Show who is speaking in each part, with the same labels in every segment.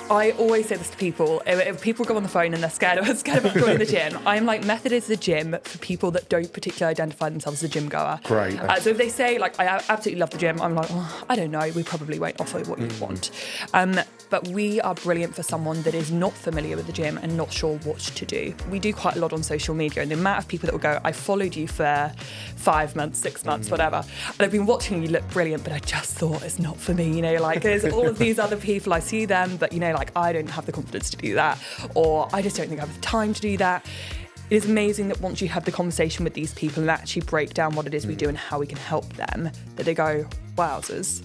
Speaker 1: I always say this to people. If people go on the phone and they're scared of going to the gym, I'm like, Method is the gym for people that don't particularly identify themselves as a gym goer.
Speaker 2: Great.
Speaker 1: So if they say, like, I absolutely love the gym, I'm like, oh, I don't know, we probably won't offer what you want. But we are brilliant for someone that is not familiar with the gym and not sure what to do. We do quite a lot on social media, and the amount of people that will go, I followed you for 5 months, 6 months, whatever, and I've been watching you look brilliant, but I just thought it's not for me, like there's all of these other people, I see them, but like I don't have the confidence to do that, or I just don't think I have the time to do that. It is amazing that once you have the conversation with these people and actually break down what it is we do and how we can help them, that they go, wowzers,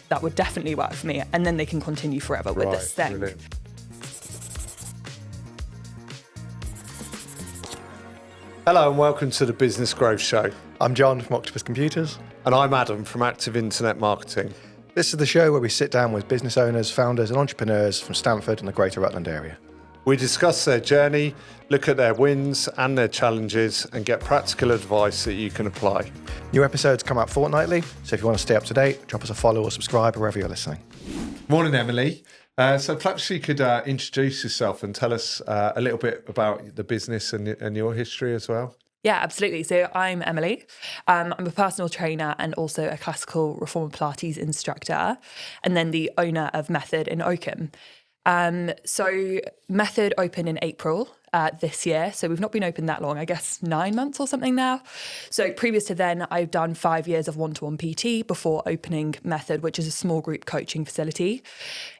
Speaker 1: that would definitely work for me, and then they can continue forever with this thing.
Speaker 2: Brilliant. Hello and welcome to the Business Growth Show.
Speaker 3: I'm John from Octopus Computers.
Speaker 2: And I'm Adam from Active Internet Marketing.
Speaker 3: This is the show where we sit down with business owners, founders and entrepreneurs from Stamford and the Greater Rutland area.
Speaker 2: We discuss their journey, look at their wins and their challenges, and get practical advice that you can apply.
Speaker 3: New episodes come out fortnightly, so if you want to stay up to date, drop us a follow or subscribe wherever you're listening.
Speaker 2: Morning, Emily. So perhaps you could introduce yourself and tell us a little bit about the business and your history as well.
Speaker 1: Yeah, absolutely. So I'm Emily. I'm a personal trainer and also a classical reformer Pilates instructor, and then the owner of Method in Oakham. So Method opened in April this year. So we've not been open that long, I guess 9 months or something now. So previous to then, I've done 5 years of one-to-one PT before opening Method, which is a small group coaching facility.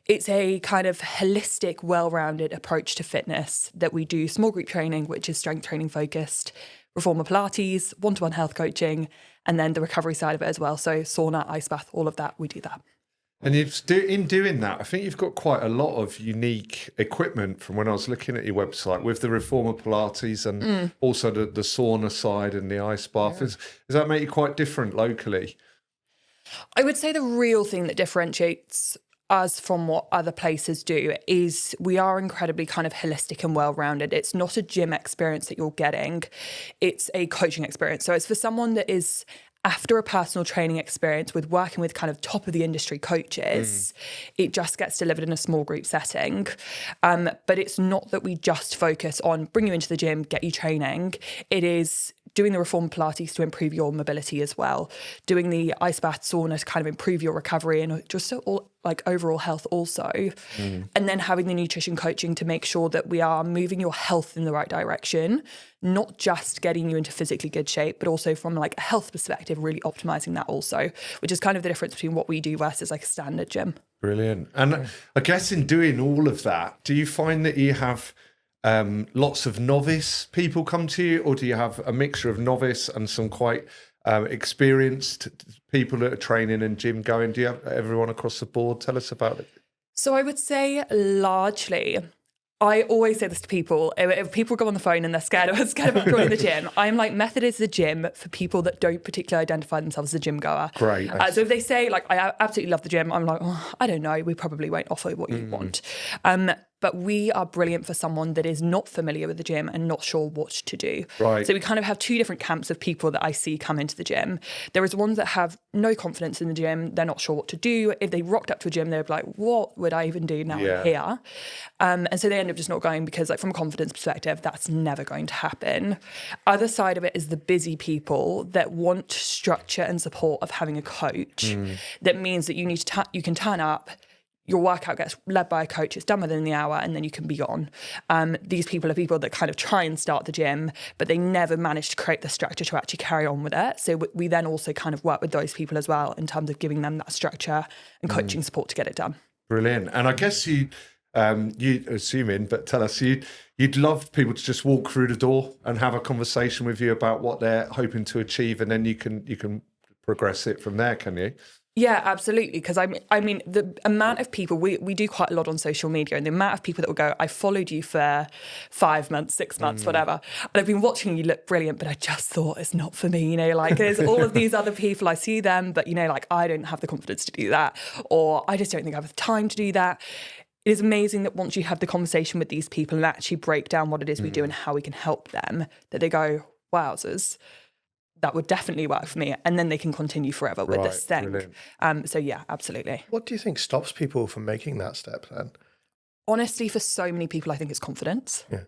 Speaker 1: It's a kind of holistic, well-rounded approach to fitness that we do small group training, which is strength training focused, reformer Pilates, one-to-one health coaching, and then the recovery side of it as well. So sauna, ice bath, all of that, we do that.
Speaker 2: And in doing that, I think you've got quite a lot of unique equipment from when I was looking at your website with the reformer Pilates and also the sauna side and the ice bath. Yeah. Does that make you quite different locally?
Speaker 1: I would say the real thing that differentiates us from what other places do is we are incredibly kind of holistic and well-rounded. It's not a gym experience that you're getting. It's a coaching experience. So it's for someone that is after a personal training experience with working with kind of top of the industry coaches, it just gets delivered in a small group setting. But it's not that we just focus on bring you into the gym, get you training. It is doing the reformer Pilates to improve your mobility as well, doing the ice bath sauna to kind of improve your recovery and just all like overall health also. And then having the nutrition coaching to make sure that we are moving your health in the right direction, not just getting you into physically good shape, but also from like a health perspective, really optimizing that also, which is kind of the difference between what we do versus like a standard gym.
Speaker 2: Brilliant. And I guess in doing all of that, do you find that you have lots of novice people come to you, or do you have a mixture of novice and some quite experienced people that are training and gym going? Do you have everyone across the board? Tell us about it.
Speaker 1: So I would say largely, I always say this to people. If people go on the phone and they're scared of going to the gym, I'm like, Method is the gym for people that don't particularly identify themselves as a gym goer. Great. So if they say, like, I absolutely love the gym, I'm like, oh, I don't know, we probably won't offer what you want. But we are brilliant for someone that is not familiar with the gym and not sure what to do. Right. So we kind of have two different camps of people that I see come into the gym. There is ones that have no confidence in the gym. They're not sure what to do. If they rocked up to a gym, they'd be like, what would I even do now I'm here? And so they end up just not going because, like, from a confidence perspective, that's never going to happen. Other side of it is the busy people that want structure and support of having a coach. That means that you need to you can turn up, your workout gets led by a coach, it's done within the hour, and then you can be gone. These people are people that kind of try and start the gym, but they never manage to create the structure to actually carry on with it. So we then also kind of work with those people as well in terms of giving them that structure and coaching support to get it done.
Speaker 2: Brilliant. And I guess you assuming, but tell us, you'd love people to just walk through the door and have a conversation with you about what they're hoping to achieve, and then you can progress it from there, can you?
Speaker 1: Yeah, absolutely. Because I mean, the amount of people, we do quite a lot on social media, and the amount of people that will go, I followed you for 5 months, 6 months, whatever, and I've been watching you look brilliant, but I just thought it's not for me, like there's all of these other people, I see them, but like I don't have the confidence to do that, or I just don't think I have the time to do that. It is amazing that once you have the conversation with these people and actually break down what it is we do and how we can help them, that they go, wowzers, that would definitely work for me, and then they can continue forever with this thing. So yeah, absolutely.
Speaker 3: What do you think stops people from making that step then?
Speaker 1: honestly, for so many people, I think it's confidence.
Speaker 3: Yeah.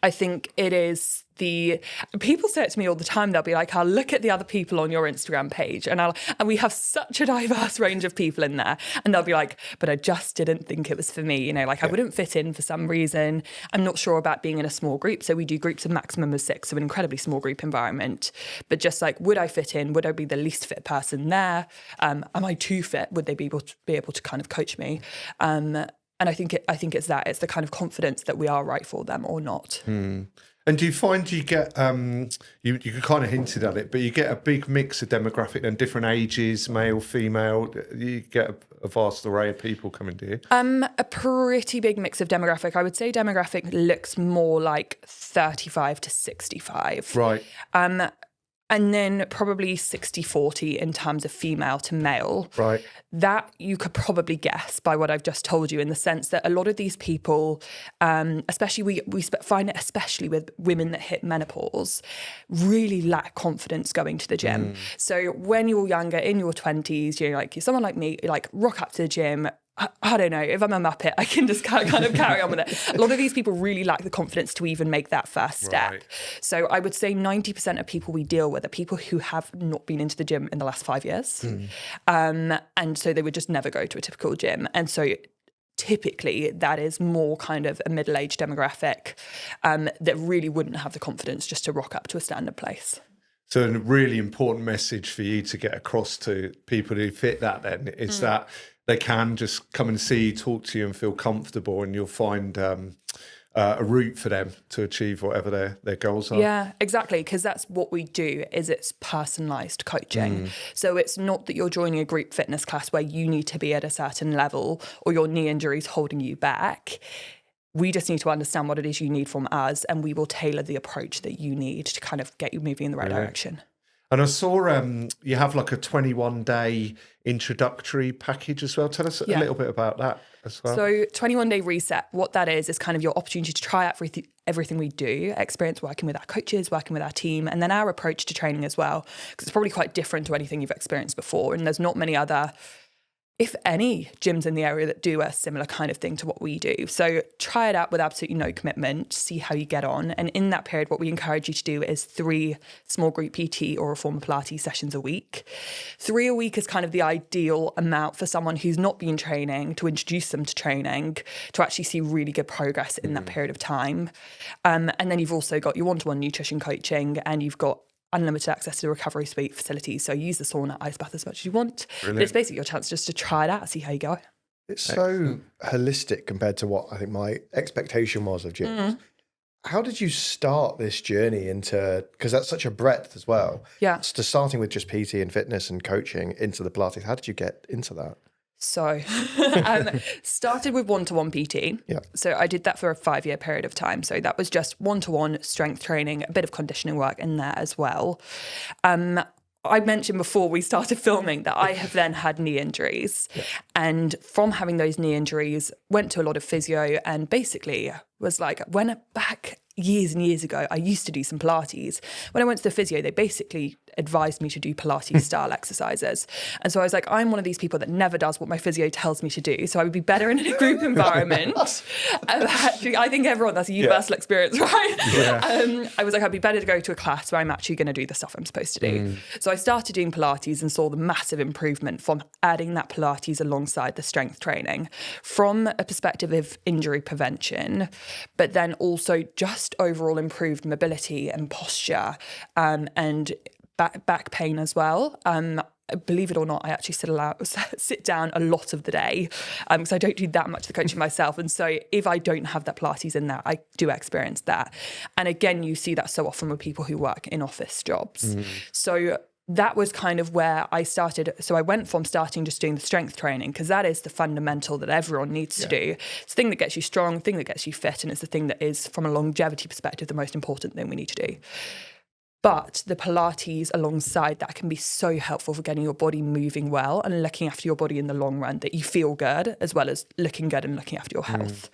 Speaker 1: I think it is people say it to me all the time. They'll be like, I'll look at the other people on your Instagram page and we have such a diverse range of people in there. And they'll be like, but I just didn't think it was for me. I wouldn't fit in for some reason. I'm not sure about being in a small group. So we do groups of maximum of 6, so an incredibly small group environment. But just like, would I fit in? Would I be the least fit person there? Am I too fit? Would they be able to kind of coach me? And I think it's that. It's the kind of confidence that we are right for them or not.
Speaker 2: And do you find you get, you kind of hinted at it, but you get a big mix of demographic and different ages, male, female? You get a vast array of people coming to you?
Speaker 1: A pretty big mix of demographic. I would say demographic looks more like 35 to 65.
Speaker 2: Right.
Speaker 1: And then probably 60-40 in terms of female to male.
Speaker 2: Right.
Speaker 1: That you could probably guess by what I've just told you, in the sense that a lot of these people, especially we find it especially with women that hit menopause, really lack confidence going to the gym. So when you're younger, in your 20s, you're someone like me, rock up to the gym. I don't know, if I'm a Muppet, I can just kind of carry on with it. A lot of these people really lack the confidence to even make that first step.
Speaker 2: Right.
Speaker 1: So I would say 90% of people we deal with are people who have not been into the gym in the last 5 years. And so they would just never go to a typical gym. And so typically that is more kind of a middle-aged demographic that really wouldn't have the confidence just to rock up to a standard place.
Speaker 2: So a really important message for you to get across to people who fit that then is that they can just come and see you, talk to you and feel comfortable, and you'll find a route for them to achieve whatever their goals are.
Speaker 1: Yeah, exactly, because that's what we do, is it's personalised coaching. So it's not that you're joining a group fitness class where you need to be at a certain level or your knee injury is holding you back. We just need to understand what it is you need from us, and we will tailor the approach that you need to kind of get you moving in the right direction.
Speaker 2: And I saw you have like a 21-day introductory package as well. Tell us a little bit about that as well. So
Speaker 1: 21-day reset, what that is kind of your opportunity to try out everything we do, experience working with our coaches, working with our team, and then our approach to training as well, because it's probably quite different to anything you've experienced before. And there's not many other, if any, gyms in the area that do a similar kind of thing to what we do. So try it out with absolutely no commitment, see how you get on. And in that period, what we encourage you to do is 3 small group PT or reformer Pilates sessions a week. 3 a week is kind of the ideal amount for someone who's not been training, to introduce them to training, to actually see really good progress in that period of time. And then you've also got your one-to-one nutrition coaching, and you've got unlimited access to the recovery suite facilities. So use the sauna, ice bath as much as you want. But it's basically your chance just to try it out, see how you go.
Speaker 3: It's so holistic compared to what I think my expectation was of gyms. How did you start this journey into, because that's such a breadth as well.
Speaker 1: Yeah.
Speaker 3: To starting with just PT and fitness and coaching into the Pilates, how did you get into that?
Speaker 1: So started with one-to-one PT.
Speaker 3: Yeah.
Speaker 1: So I did that for a 5-year period of time. So that was just one-to-one strength training, a bit of conditioning work in there as well. I mentioned before we started filming that I have then had knee injuries. Yeah. And from having those knee injuries, went to a lot of physio, and basically was like, back years and years ago, I used to do some Pilates. When I went to the physio, they basically advised me to do Pilates style exercises. And so I was like, I'm one of these people that never does what my physio tells me to do. So I would be better in a group environment. Actually, I think that's a universal experience, right? Yeah. I was like, I'd be better to go to a class where I'm actually going to do the stuff I'm supposed to do. So I started doing Pilates and saw the massive improvement from adding that Pilates alongside the strength training, from a perspective of injury prevention, but then also just overall improved mobility and posture, and back pain as well. Believe it or not, I actually sit down a lot of the day, because I don't do that much of the coaching myself. And so if I don't have that Pilates in there, I do experience that. And again, you see that so often with people who work in office jobs. So that was kind of where I started. So I went from starting just doing the strength training, because that is the fundamental that everyone needs to do. It's the thing that gets you strong, the thing that gets you fit, and it's the thing that is, from a longevity perspective, the most important thing we need to do. But the Pilates alongside that can be so helpful for getting your body moving well and looking after your body in the long run, that you feel good as well as looking good and looking after your health.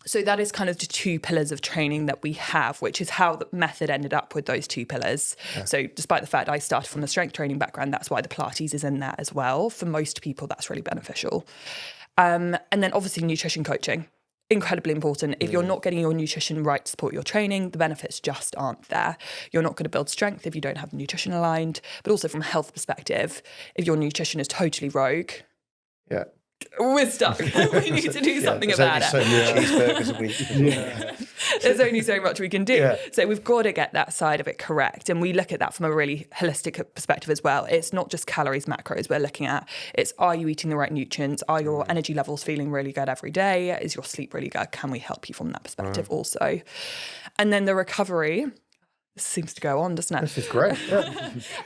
Speaker 1: So that is kind of the 2 pillars of training that we have, which is how the method ended up with those 2 pillars. Yeah. So despite the fact I started from the strength training background, that's why the Pilates is in there as well. For most people, that's really beneficial. And then obviously nutrition coaching. Incredibly important. If you're not getting your nutrition right to support your training, the benefits just aren't there. You're not going to build strength if you don't have the nutrition aligned. But also from a health perspective, if your nutrition is totally rogue, we're stuck. We need to do something about it.
Speaker 3: There's only so many cheeseburgers a week.
Speaker 1: There's only so much we can do. So we've got to get that side of it correct. And we look at that from a really holistic perspective as well. It's not just calories, macros we're looking at. It's, are you eating the right nutrients? Are your energy levels feeling really good every day? Is your sleep really good? Can we help you from that perspective also? And then the recovery, this seems to go on, doesn't it?
Speaker 3: This is great.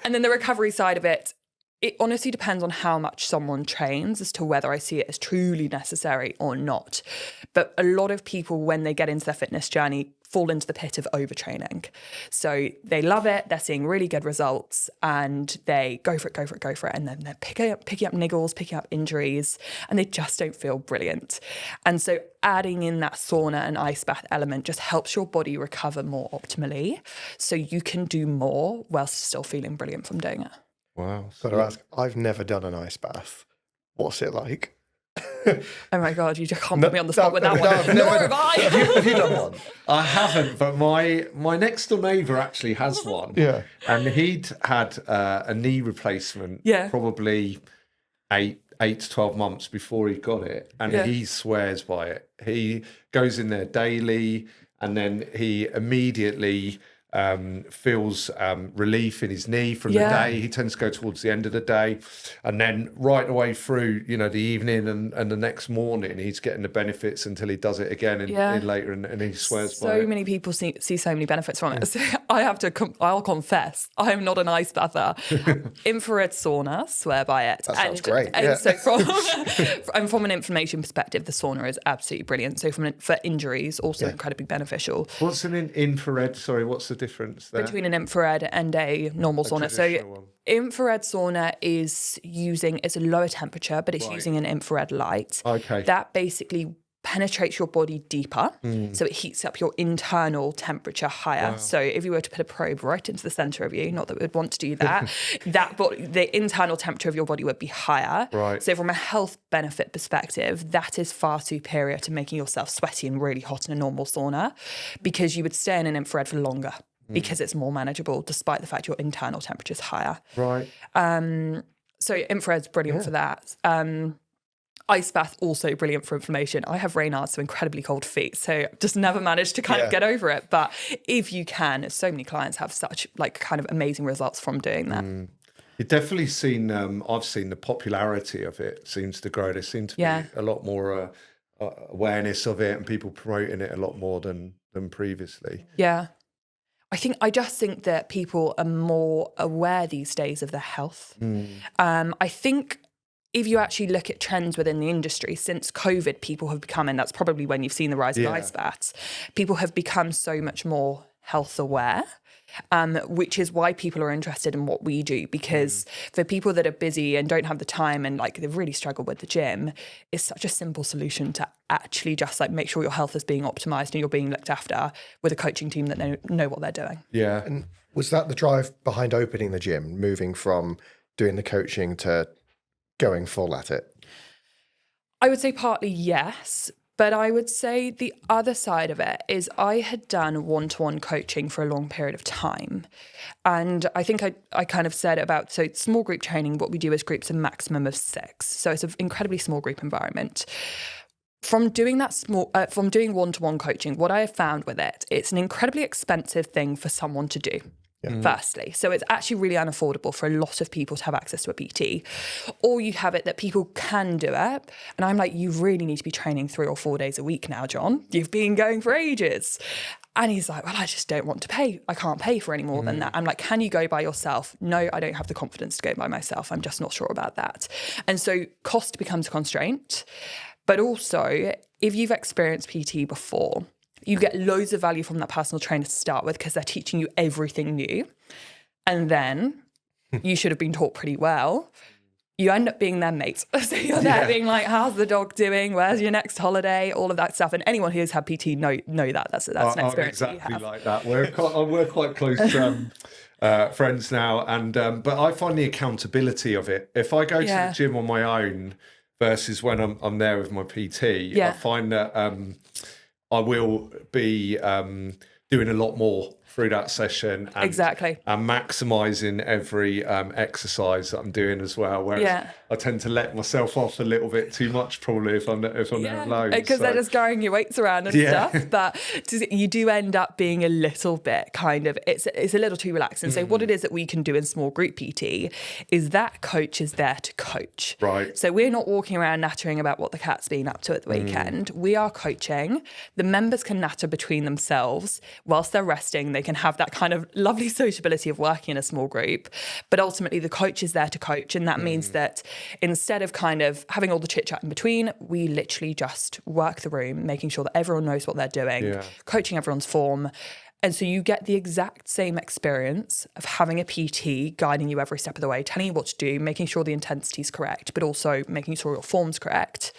Speaker 1: And then the recovery side of it, it honestly depends on how much someone trains as to whether I see it as truly necessary or not. But a lot of people, when they get into their fitness journey, fall into the pit of overtraining. So they love it, they're seeing really good results, and they go for it, and then they're picking up niggles, picking up injuries, and they just don't feel brilliant. And so adding in that sauna and ice bath element just helps your body recover more optimally, so you can do more whilst still feeling brilliant from doing it.
Speaker 2: Wow.
Speaker 3: Got to ask, I've never done an ice bath. What's it like?
Speaker 1: Oh my God, you just can't put me on the spot with that one.
Speaker 3: I've
Speaker 1: Nor have I.
Speaker 3: Have you done one?
Speaker 2: I haven't, but my next door neighbour actually has one.
Speaker 3: Yeah.
Speaker 2: And he'd had a knee replacement probably 8 to 12 months before he got it. And he swears by it. He goes in there daily, and then he immediately feels relief in his knee from the day. He tends to go towards the end of the day, and then right away through, the evening and the next morning, he's getting the benefits until he does it again in later, and he swears by it.
Speaker 1: So many people see so many benefits from it. So I'll confess, I'm not an ice bather. Infrared sauna, swear by it.
Speaker 3: That sounds great.
Speaker 1: And so from an inflammation perspective, the sauna is absolutely brilliant. So for injuries, also incredibly beneficial.
Speaker 2: What's an infrared? Sorry, what's the difference there?
Speaker 1: Between an infrared and a normal sauna. So infrared sauna is it's a lower temperature, but it's using an infrared light.
Speaker 2: Okay.
Speaker 1: That basically penetrates your body deeper, so it heats up your internal temperature higher. So if you were to put a probe right into the center of you, not that we would want to do that, the internal temperature of your body would be higher.
Speaker 2: Right.
Speaker 1: So from a health benefit perspective, that is far superior to making yourself sweaty and really hot in a normal sauna, because you would stay in an infrared for longer because it's more manageable, despite the fact your internal temperature is higher.
Speaker 2: Right.
Speaker 1: So infrared's brilliant for that. Ice bath, also brilliant for inflammation. I have Raynaud's, so incredibly cold feet, so just never managed to kind of get over it. But if you can, so many clients have such kind of amazing results from doing that.
Speaker 2: You've definitely seen, I've seen the popularity of it seems to grow. There seems to be a lot more awareness of it, and people promoting it a lot more than previously.
Speaker 1: Yeah. I just think that people are more aware these days of their health. I think if you actually look at trends within the industry, since COVID, people have become, and that's probably when you've seen the rise of ice baths, people have become so much more health aware, which is why people are interested in what we do. Because for people that are busy and don't have the time and they've really struggled with the gym, it's such a simple solution to actually just make sure your health is being optimized and you're being looked after with a coaching team that know what they're doing.
Speaker 2: Yeah.
Speaker 3: And was that the drive behind opening the gym, moving from doing the coaching to going full at it?
Speaker 1: I would say partly yes, but I would say the other side of it is I had done one-to-one coaching for a long period of time. And I think I kind of said about, so small group training, what we do is groups a maximum of 6. So it's an incredibly small group environment. From doing from doing one-to-one coaching, what I have found with it, it's an incredibly expensive thing for someone to do. Firstly. So it's actually really unaffordable for a lot of people to have access to a PT. Or you have it that people can do it. And I'm like, you really need to be training 3 or 4 days a week now, John. You've been going for ages. And he's like, well, I just don't want to pay. I can't pay for any more than that. I'm like, can you go by yourself? No, I don't have the confidence to go by myself. I'm just not sure about that. And so cost becomes a constraint. But also, if you've experienced PT before, you get loads of value from that personal trainer to start with because they're teaching you everything new. And then you should have been taught pretty well. You end up being their mate. So you're there being like, how's the dog doing? Where's your next holiday? All of that stuff. And anyone who's had PT know that. That's an experience
Speaker 2: exactly
Speaker 1: that you have.
Speaker 2: Like that. We're quite close friends now. And but I find the accountability of it. If I go to the gym on my own versus when I'm there with my PT, I find that I will be doing a lot more through that session and maximising every exercise that I'm doing as well. Whereas I tend to let myself off a little bit too much, probably if I'm there alone.
Speaker 1: Because they're just carrying your weights around and stuff. But you do end up being a little bit kind of, it's a little too relaxed. And so what it is that we can do in small group PT is that coach is there to coach.
Speaker 2: Right.
Speaker 1: So we're not walking around nattering about what the cat's been up to at the weekend. We are coaching. The members can natter between themselves whilst they're resting. They can have that kind of lovely sociability of working in a small group. But ultimately, the coach is there to coach. And that means that instead of kind of having all the chit chat in between, we literally just work the room, making sure that everyone knows what they're doing, coaching everyone's form. And so you get the exact same experience of having a PT guiding you every step of the way, telling you what to do, making sure the intensity is correct, but also making sure your form's correct.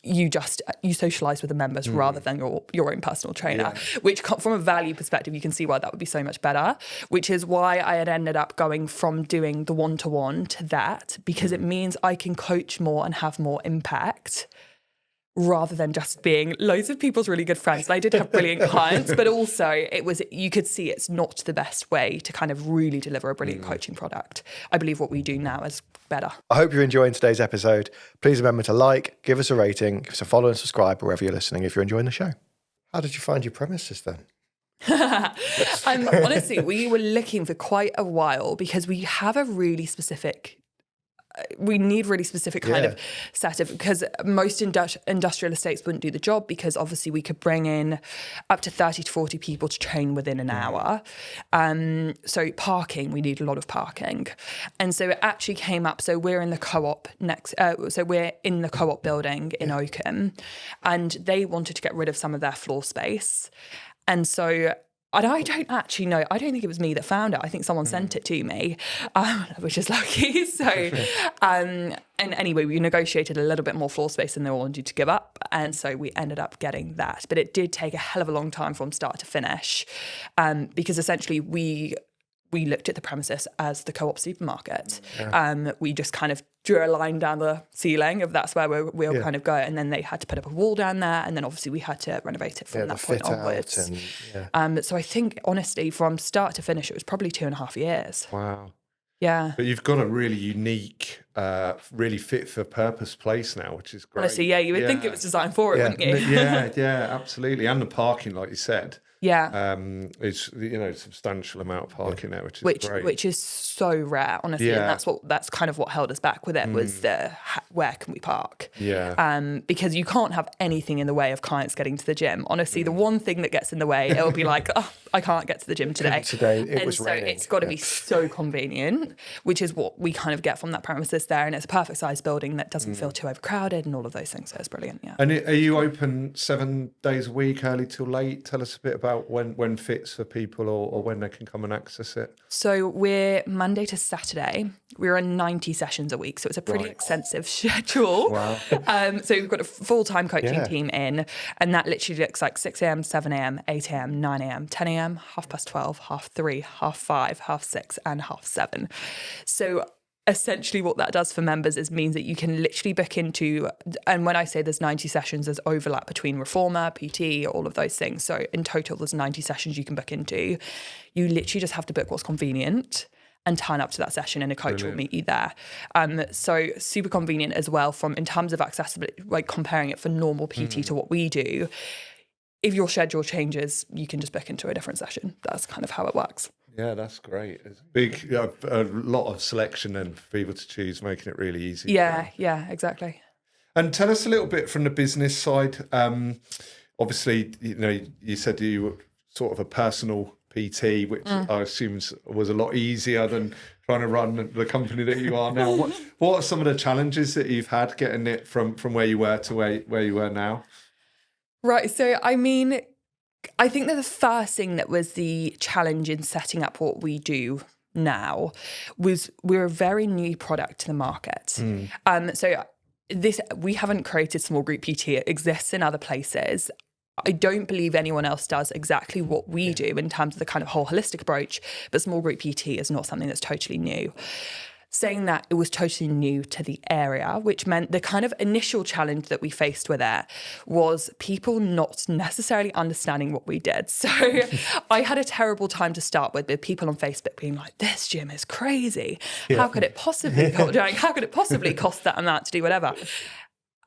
Speaker 1: You socialise with the members rather than your own personal trainer, which from a value perspective, you can see why that would be so much better, which is why I had ended up going from doing the one-to-one to that, because it means I can coach more and have more impact rather than just being loads of people's really good friends. And I did have brilliant clients, but also you could see it's not the best way to kind of really deliver a brilliant coaching product. I believe what we do now is better.
Speaker 3: I hope you're enjoying today's episode. Please remember to like, give us a rating, give us a follow and subscribe wherever you're listening if you're enjoying the show. How did you find your premises then?
Speaker 1: Honestly, we were looking for quite a while because we have a really specific kind of setup, because most industrial estates wouldn't do the job, because obviously we could bring in up to 30 to 40 people to train within an hour. So parking, we need a lot of parking. And so it actually came up, so we're in the co-op we're in the co-op building in Oakham, and they wanted to get rid of some of their floor space. And so I don't actually know. I don't think it was me that found it. I think someone sent it to me, which is lucky. So, and anyway, we negotiated a little bit more floor space than they wanted to give up. And so we ended up getting that. But it did take a hell of a long time from start to finish, because essentially we looked at the premises as the co-op supermarket. We just kind of drew a line down the ceiling of that's where we'll kind of go. And then they had to put up a wall down there. And then obviously we had to renovate it from that point onwards. So I think, honestly, from start to finish, it was probably 2.5 years.
Speaker 2: Wow.
Speaker 1: Yeah.
Speaker 2: But you've got a really unique, really fit for purpose place now, which is great.
Speaker 1: Honestly, you would think it was designed for it, wouldn't you?
Speaker 2: yeah, absolutely. And the parking, like you said.
Speaker 1: Yeah.
Speaker 2: It's, substantial amount of parking there, which is great.
Speaker 1: Which is so rare, honestly. And that's kind of what held us back with it, was where can we park?
Speaker 2: Yeah.
Speaker 1: Because you can't have anything in the way of clients getting to the gym. Honestly, the one thing that gets in the way, it'll be like, oh, I can't get to the gym today.
Speaker 3: It was raining.
Speaker 1: It's got to be so convenient, which is what we kind of get from that premises there. And it's a perfect size building that doesn't feel too overcrowded and all of those things. So it's brilliant, yeah.
Speaker 2: And are you open 7 days a week, early till late? Tell us a bit about when fits for people or when they can come and access it.
Speaker 1: So we're Monday to Saturday. We're in 90 sessions a week. So it's a pretty extensive schedule.
Speaker 2: Wow.
Speaker 1: So we've got a full-time coaching team in, and that literally looks like 6 a.m, 7 a.m, 8 a.m, 9 a.m, 10 a.m, 12:30, 3:30, 5:30, 6:30, and 7:30. So essentially what that does for members is means that you can literally book into, and when I say there's 90 sessions, there's overlap between reformer, PT, all of those things. So in total, there's 90 sessions you can book into. You literally just have to book what's convenient and turn up to that session, and a coach will meet you there. So super convenient as well in terms of accessibility, like comparing it for normal PT to what we do. If your schedule changes, you can just book into a different session. That's kind of how it works.
Speaker 2: Yeah, that's great. It's big, a lot of selection and for people to choose, making it really easy.
Speaker 1: Yeah, exactly.
Speaker 2: And tell us a little bit from the business side. Obviously, you said you were sort of a personal PT, which I assume was a lot easier than trying to run the company that you are now. What are some of the challenges that you've had getting it from where you were to where you were now?
Speaker 1: Right. So, I mean, I think that the first thing that was the challenge in setting up what we do now was we're a very new product to the market. We haven't created small group PT. It exists in other places. I don't believe anyone else does exactly what we do in terms of the kind of whole holistic approach, but small group PT is not something that's totally new. saying that it was totally new to the area, which meant the kind of initial challenge that we faced with it was people not necessarily understanding what we did. So I had a terrible time to start with people on Facebook being like, this gym is crazy.
Speaker 2: Yeah.
Speaker 1: How could it possibly cost that amount to do whatever?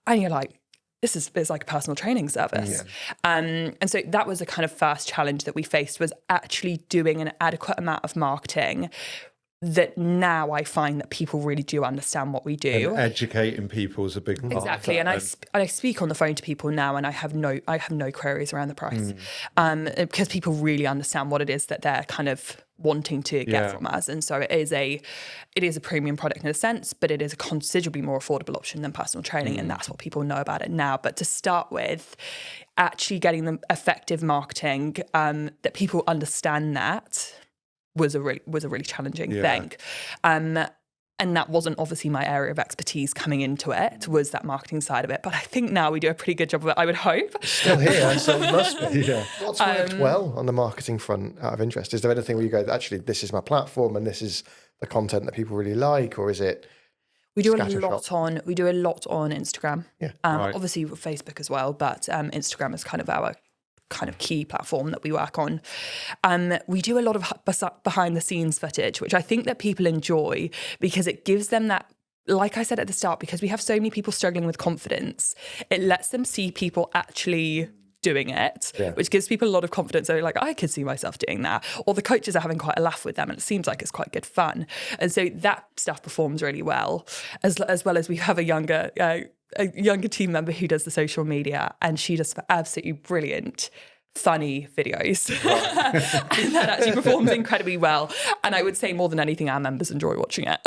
Speaker 1: And you're like, it's like a personal training service. And so that was the kind of first challenge that we faced, was actually doing an adequate amount of marketing that now I find that people really do understand what we do.
Speaker 2: And educating people is a big part.
Speaker 1: Exactly.
Speaker 2: Of that.
Speaker 1: And I speak on the phone to people now, and I have no queries around the price, because people really understand what it is that they're kind of wanting to get from us. And so it is a premium product in a sense, but it is a considerably more affordable option than personal training, and that's what people know about it now. But to start with, actually getting them effective marketing that people understand that was a really challenging thing. And that wasn't obviously my area of expertise coming into it, was that marketing side of it. But I think now we do a pretty good job of it, I would hope.
Speaker 3: Still here, so it must be. What's worked well on the marketing front, out of interest? Is there anything where you go, actually, this is my platform and this is the content that people really like, or is it?
Speaker 1: We do a lot on Instagram.
Speaker 2: Right.
Speaker 1: Obviously with Facebook as well, but Instagram is kind of our kind of key platform that we work on. We do a lot of behind the scenes footage, which I think that people enjoy, because it gives them that, like I said at the start, because we have so many people struggling with confidence, it lets them see people actually doing it, which gives people a lot of confidence. They're like, I could see myself doing that. Or the coaches are having quite a laugh with them, and it seems like it's quite good fun. And so that stuff performs really well, as well as we have a younger team member who does the social media, and she does absolutely brilliant, funny videos. And that actually performs incredibly well. And I would say more than anything, our members enjoy watching it.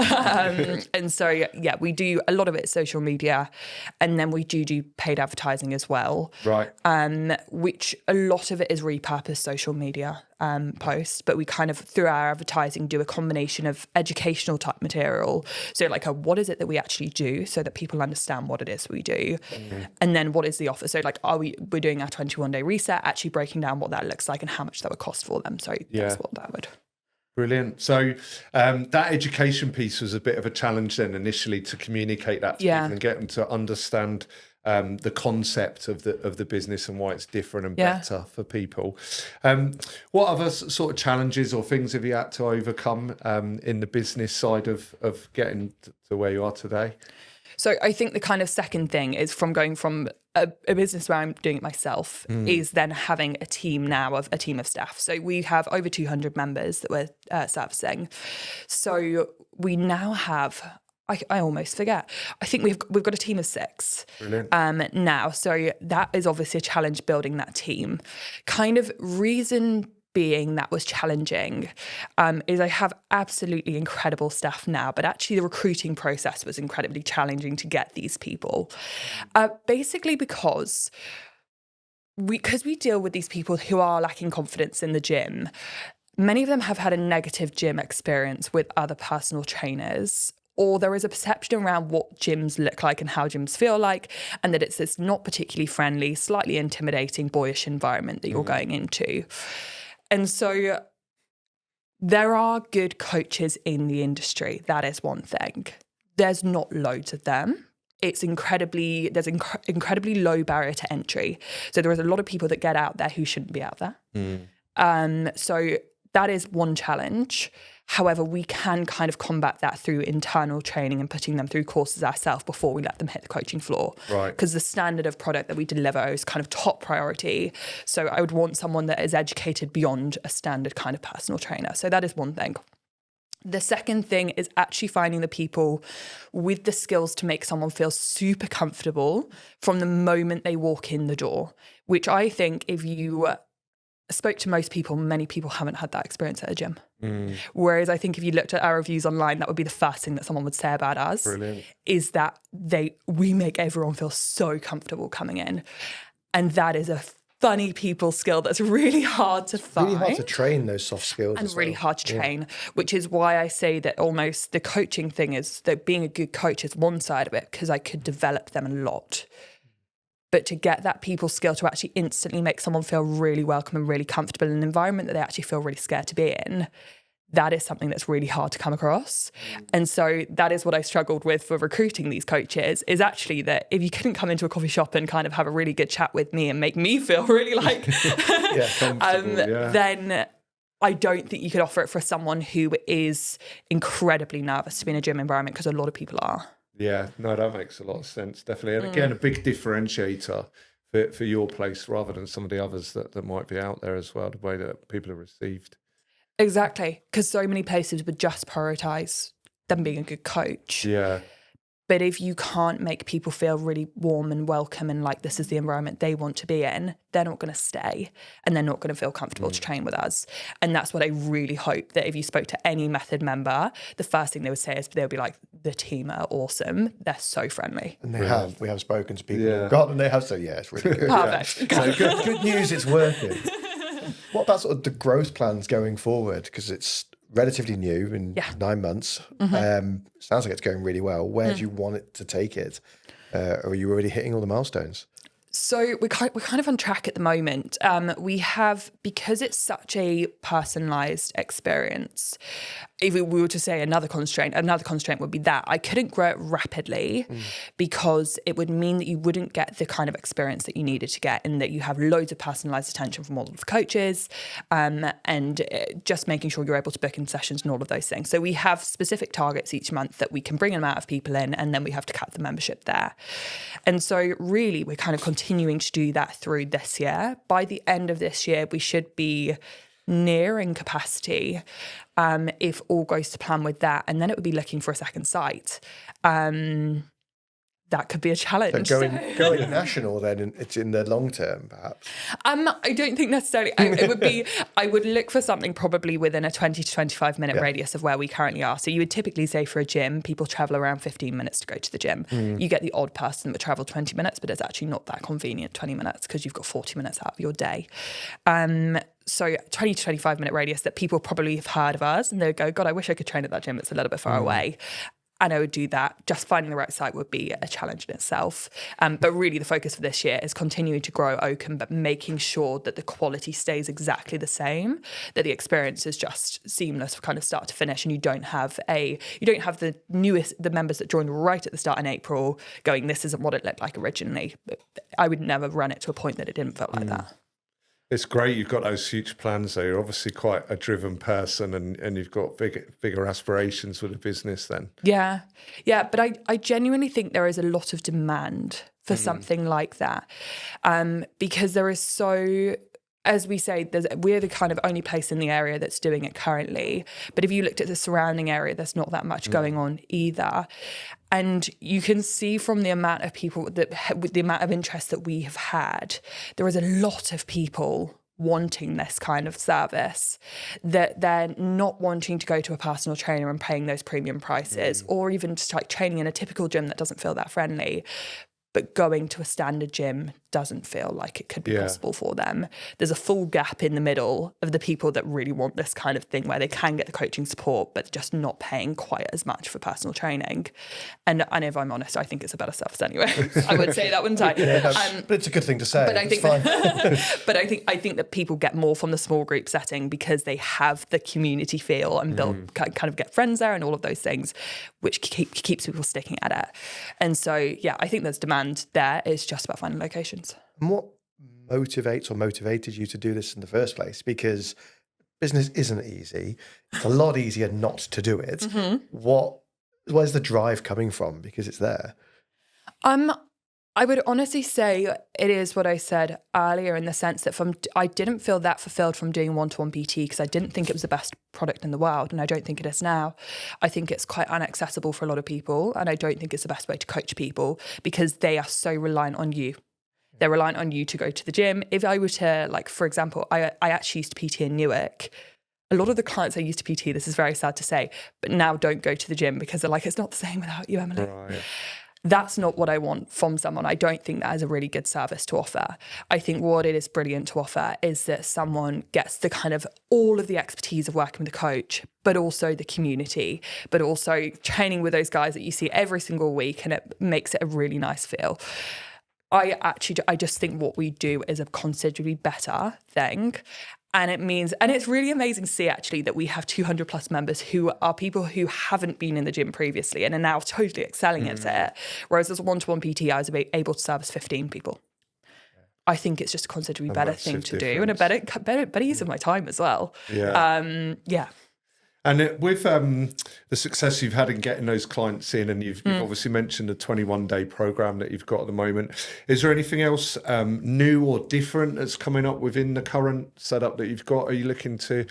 Speaker 1: And so, we do a lot of it social media, and then we do paid advertising as well.
Speaker 2: Right.
Speaker 1: Which a lot of it is repurposed social media posts, but we kind of, through our advertising, do a combination of educational type material. So like, what is it that we actually do, so that people understand what it is we do, and then what is the offer. So like, we're doing our 21-day reset, actually breaking down what that looks like and how much that would cost for them. So that's what that would.
Speaker 2: Brilliant. So that education piece was a bit of a challenge then initially, to communicate that to people and get them to understand the concept of the business and why it's different and better for people. What other sort of challenges or things have you had to overcome in the business side of getting to where you are today?
Speaker 1: So I think the kind of second thing is, from going from a business where I'm doing it myself, is then having a team of staff. So we have over 200 members that we're servicing. So we now have, I almost forget, I think we've got a team of 6 now. So that is obviously a challenge, building that team. Kind of reason being that was challenging is I have absolutely incredible staff now, but actually the recruiting process was incredibly challenging to get these people. Basically because we deal with these people who are lacking confidence in the gym. Many of them have had a negative gym experience with other personal trainers, or there is a perception around what gyms look like and how gyms feel like, and that it's this not particularly friendly, slightly intimidating, boyish environment that you're going into. And so there are good coaches in the industry. That is one thing. There's not loads of them. There's incredibly low barrier to entry. So there is a lot of people that get out there who shouldn't be out there. So that is one challenge. However, we can kind of combat that through internal training and putting them through courses ourselves before we let them hit the coaching floor. Right. Because the standard of product that we deliver is kind of top priority. So I would want someone that is educated beyond a standard kind of personal trainer. So that is one thing. The second thing is actually finding the people with the skills to make someone feel super comfortable from the moment they walk in the door, which I think, if you spoke to most people, many people haven't had that experience at a gym. Whereas I think if you looked at our reviews online, that would be the first thing that someone would say about us. Brilliant. Is that we make everyone feel so comfortable coming in. And that is a funny people skill that's really hard to find.
Speaker 3: Really hard to train those soft skills.
Speaker 1: And really hard to train, which is why I say that almost the coaching thing is that being a good coach is one side of it, because I could develop them a lot. But to get that people skill to actually instantly make someone feel really welcome and really comfortable in an environment that they actually feel really scared to be in, that is something that's really hard to come across. And so that is what I struggled with for recruiting these coaches, is actually that if you couldn't come into a coffee shop and kind of have a really good chat with me and make me feel really like, then I don't think you could offer it for someone who is incredibly nervous to be in a gym environment, because a lot of people are.
Speaker 2: Yeah, no, that makes a lot of sense, definitely. And again, a big differentiator for your place rather than some of the others that might be out there as well, the way that people are received.
Speaker 1: Exactly, because so many places would just prioritise them being a good coach.
Speaker 2: Yeah.
Speaker 1: But if you can't make people feel really warm and welcome and like this is the environment they want to be in, they're not going to stay and they're not going to feel comfortable to train with us. And that's what I really hope, that if you spoke to any Method member, the first thing they would say is they'll be like, the team are awesome. They're so friendly.
Speaker 3: And we have spoken to people who've gone and they have said, it's really good.
Speaker 1: Perfect.
Speaker 3: So good news, it's working. What about sort of the growth plans going forward? Because it's relatively new in 9 months. Sounds like it's going really well. Where do you want it to take it? Or are you already hitting all the milestones?
Speaker 1: So we're kind of on track at the moment. We have, because it's such a personalised experience, if we were to say another constraint would be that I couldn't grow it rapidly because it would mean that you wouldn't get the kind of experience that you needed to get, and that you have loads of personalised attention from all of the coaches, and just making sure you're able to book in sessions and all of those things. So we have specific targets each month that we can bring an amount of people in, and then we have to cap the membership there. And so really we're kind of continuing to do that through this year. By the end of this year, we should be nearing capacity, if all goes to plan with that. And then it would be looking for a second site. That could be a challenge.
Speaker 3: So going national then, it's in the long term, perhaps?
Speaker 1: I don't think necessarily. It would be, I would look for something probably within a 20 to 25 minute radius of where we currently are. So you would typically say for a gym, people travel around 15 minutes to go to the gym. You get the odd person that would travel 20 minutes, but it's actually not that convenient, 20 minutes, because you've got 40 minutes out of your day. So 20 to 25 minute radius that people probably have heard of us, and they would go, God, I wish I could train at that gym. It's a little bit far away. And I would do that. Just finding the right site would be a challenge in itself. But really the focus for this year is continuing to grow Oakham, but making sure that the quality stays exactly the same, that the experience is just seamless from kind of start to finish, and you don't have the members that joined right at the start in April going, this isn't what it looked like originally. But I would never run it to a point that it didn't feel like that.
Speaker 2: It's great you've got those future plans though. You're obviously quite a driven person, and you've got bigger aspirations with the business then. Yeah,
Speaker 1: but I genuinely think there is a lot of demand for something like that, because there is so, as we say, we're the kind of only place in the area that's doing it currently. But if you looked at the surrounding area, there's not that much going on either. And you can see from the amount of people, with the amount of interest that we have had, there is a lot of people wanting this kind of service, that they're not wanting to go to a personal trainer and paying those premium prices, or even just like training in a typical gym that doesn't feel that friendly. But going to a standard gym doesn't feel like it could be possible for them. There's a full gap in the middle of the people that really want this kind of thing, where they can get the coaching support, but just not paying quite as much for personal training. And if I'm honest, I think it's a better service anyway. I would say that, wouldn't I?
Speaker 3: But it's a good thing to say.
Speaker 1: But I think, I think that people get more from the small group setting because they have the community feel and build, kind of get friends there and all of those things, which keeps people sticking at it. And so, I think there's demand there. It's just about finding locations.
Speaker 3: And what motivates or motivated you to do this in the first place? Because business isn't easy. It's a lot easier not to do it. Where's the drive coming from? Because it's there.
Speaker 1: I would honestly say it is what I said earlier, in the sense that I didn't feel that fulfilled from doing one-to-one PT, because I didn't think it was the best product in the world, and I don't think it is now. I think it's quite inaccessible for a lot of people, and I don't think it's the best way to coach people, because they are so reliant on you. They're reliant on you to go to the gym. If I were to, like, for example, I actually used to PT in Newark. A lot of the clients I used to PT, this is very sad to say, but now don't go to the gym because they're like, it's not the same without you, Emily. Right. That's not what I want from someone. I don't think that is a really good service to offer. I think what it is brilliant to offer is that someone gets the kind of all of the expertise of working with a coach, but also the community, but also training with those guys that you see every single week, and it makes it a really nice feel. I just think what we do is a considerably better thing. And it means, and it's really amazing to see actually that we have 200 plus members who are people who haven't been in the gym previously and are now totally excelling at it. Whereas as a one-to-one PT, I was able to service 15 people. I think it's just a considerably better thing to do and a better use of my time as well.
Speaker 2: Yeah. And with the success you've had in getting those clients in, and you've obviously mentioned the 21-day program that you've got at the moment, is there anything else new or different that's coming up within the current setup that you've got? Are you looking to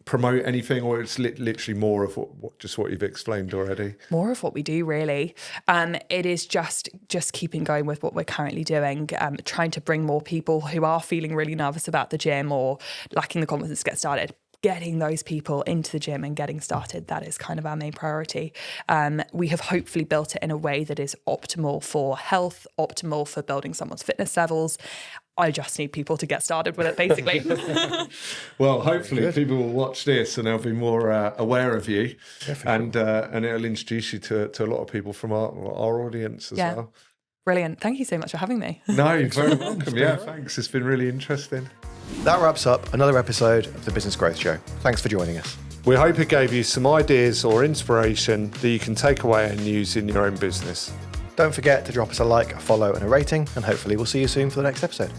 Speaker 2: promote anything, or it's literally more of what you've explained already?
Speaker 1: More of what we do, really. It is just keeping going with what we're currently doing, trying to bring more people who are feeling really nervous about the gym or lacking the confidence to get started. Getting those people into the gym and getting started, that is kind of our main priority. We have hopefully built it in a way that is optimal for health, optimal for building someone's fitness levels. I just need people to get started with it, basically.
Speaker 2: Well, hopefully people will watch this and they'll be more aware of you, and it'll introduce you to a lot of people from our audience as well.
Speaker 1: Brilliant. Thank you so much for having me.
Speaker 2: No, you're very welcome. Yeah, thanks. It's been really interesting.
Speaker 3: That wraps up another episode of the Business Growth Show. Thanks for joining us.
Speaker 2: We hope it gave you some ideas or inspiration that you can take away and use in your own business.
Speaker 3: Don't forget to drop us a like, a follow and a rating, and hopefully we'll see you soon for the next episode.